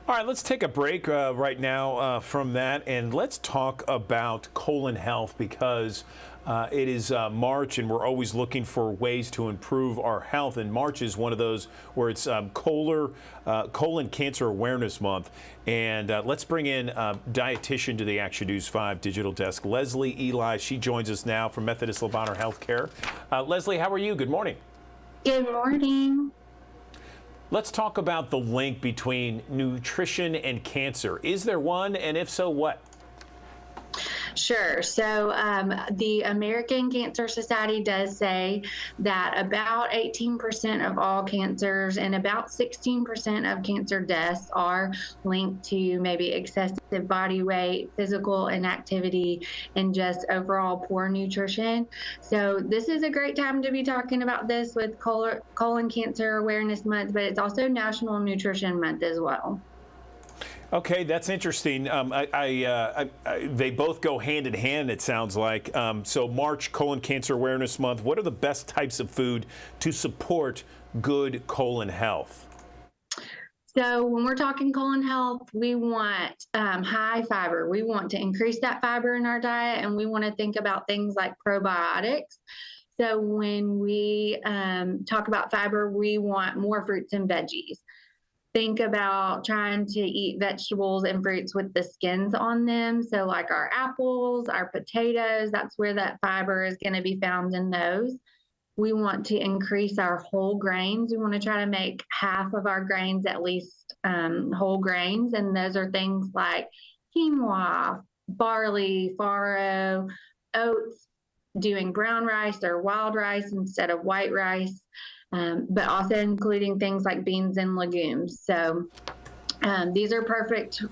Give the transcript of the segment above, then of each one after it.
All right, let's take a break right now from that, and let's talk about colon health because it is March, and we're always looking for ways to improve our health. And March is one of those where it's colon cancer awareness month. And let's bring in dietitian to the Action News 5 digital desk, Leslie Eli. She joins us now from Methodist Levana Healthcare. Leslie, how are you? Good morning. Good morning. Let's talk about the link between nutrition and cancer. Is there one, and if so, what? Sure. So the American Cancer Society does say that about 18% of all cancers and about 16% of cancer deaths are linked to maybe excessive body weight, physical inactivity, and just overall poor nutrition. So this is a great time to be talking about this with Colon Cancer Awareness Month, but it's also National Nutrition Month as well. Okay, that's interesting. They both go hand in hand, it sounds like. So March, Colon Cancer Awareness Month. What are the best types of food to support good colon health? So when we're talking colon health, we want high fiber. We want to increase that fiber in our diet, and we want to think about things like probiotics. So when we talk about fiber, we want more fruits and veggies. Think about trying to eat vegetables and fruits with the skins on them. So like our apples, our potatoes, that's where that fiber is going to be found in those. We want to increase our whole grains. We want to try to make half of our grains at least whole grains. And those are things like quinoa, barley, farro, oats, doing brown rice or wild rice instead of white rice. But also including things like beans and legumes. So these are perfect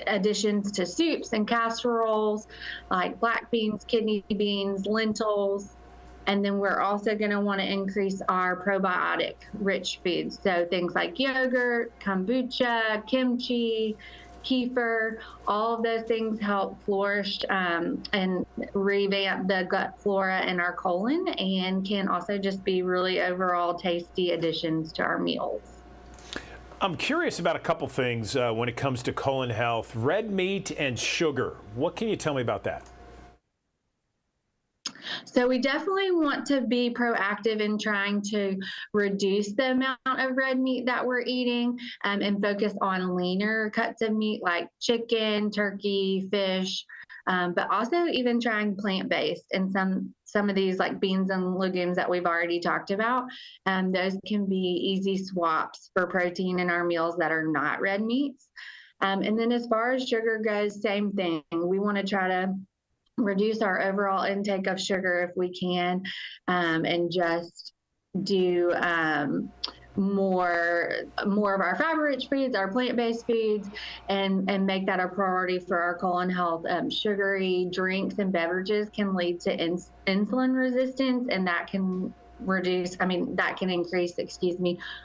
additions to soups and casseroles, like black beans, kidney beans, lentils. And then we're also going to want to increase our probiotic-rich foods. So things like yogurt, kombucha, kimchi, kefir, all of those things help flourish and revamp the gut flora in our colon, and can also just be really overall tasty additions to our meals. I'm curious about a couple things when it comes to colon health. Red meat and sugar. What can you tell me about that? So we definitely want to be proactive in trying to reduce the amount of red meat that we're eating and focus on leaner cuts of meat like chicken, turkey, fish, but also even trying plant-based and some of these like beans and legumes that we've already talked about. Those can be easy swaps for protein in our meals that are not red meats. And then as far as sugar goes, same thing. We want to try to reduce our overall intake of sugar if we can, and just do more of our fiber-rich foods, our plant-based foods, and make that a priority for our colon health. Sugary drinks and beverages can lead to insulin resistance, and that can increase,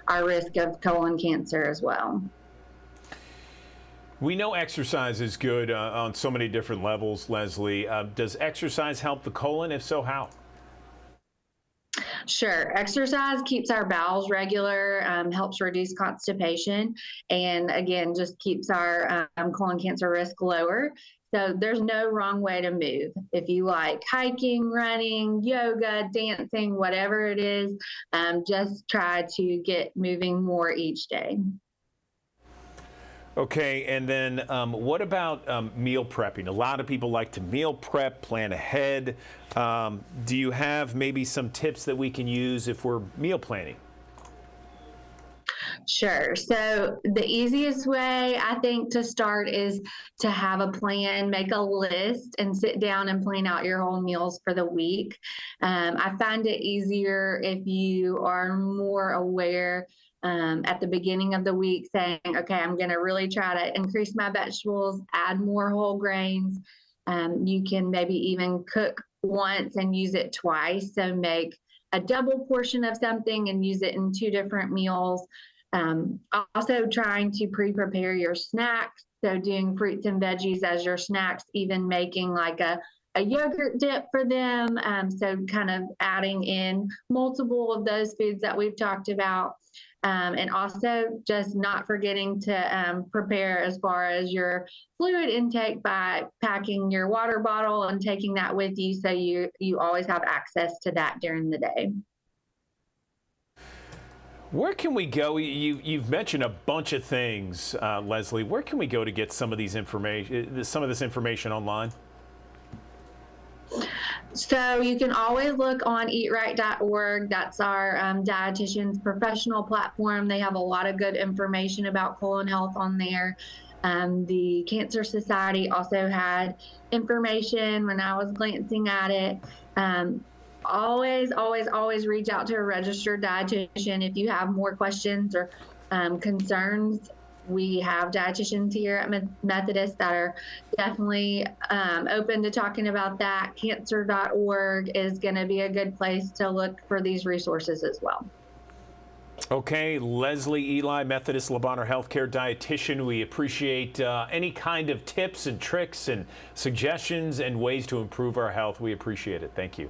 our risk of colon cancer as well. We know exercise is good on so many different levels, Leslie. Does exercise help the colon? If so, how? Sure. Exercise keeps our bowels regular, helps reduce constipation, and again, just keeps our colon cancer risk lower. So there's no wrong way to move. If you like hiking, running, yoga, dancing, whatever it is, just try to get moving more each day. Okay, and then what about meal prepping? A lot of people like to meal prep, plan ahead. Do you have maybe some tips that we can use if we're meal planning? Sure. So the easiest way I think to start is to have a plan, make a list, and sit down and plan out your whole meals for the week. I find it easier if you are more aware at the beginning of the week, saying, okay, I'm going to really try to increase my vegetables, add more whole grains. You can maybe even cook once and use it twice. So make a double portion of something and use it in 2 different meals. Also trying to pre-prepare your snacks. So doing fruits and veggies as your snacks, even making like a yogurt dip for them. So kind of adding in multiple of those foods that we've talked about. And also just not forgetting to prepare as far as your fluid intake by packing your water bottle and taking that with you so you always have access to that during the day. Where can we go? You've mentioned a bunch of things, Leslie. Where can we go to get some of this information online? So you can always look on eatright.org. That's our dietitian's professional platform. They have a lot of good information about colon health on there. The Cancer Society also had information when I was glancing at it. Always reach out to a registered dietitian if you have more questions or concerns. We have dietitians here at Methodist that are definitely open to talking about that. Cancer.org is going to be a good place to look for these resources as well. Okay, Leslie Eli, Methodist Le Bonheur Healthcare Dietitian. We appreciate any kind of tips and tricks and suggestions and ways to improve our health. We appreciate it. Thank you.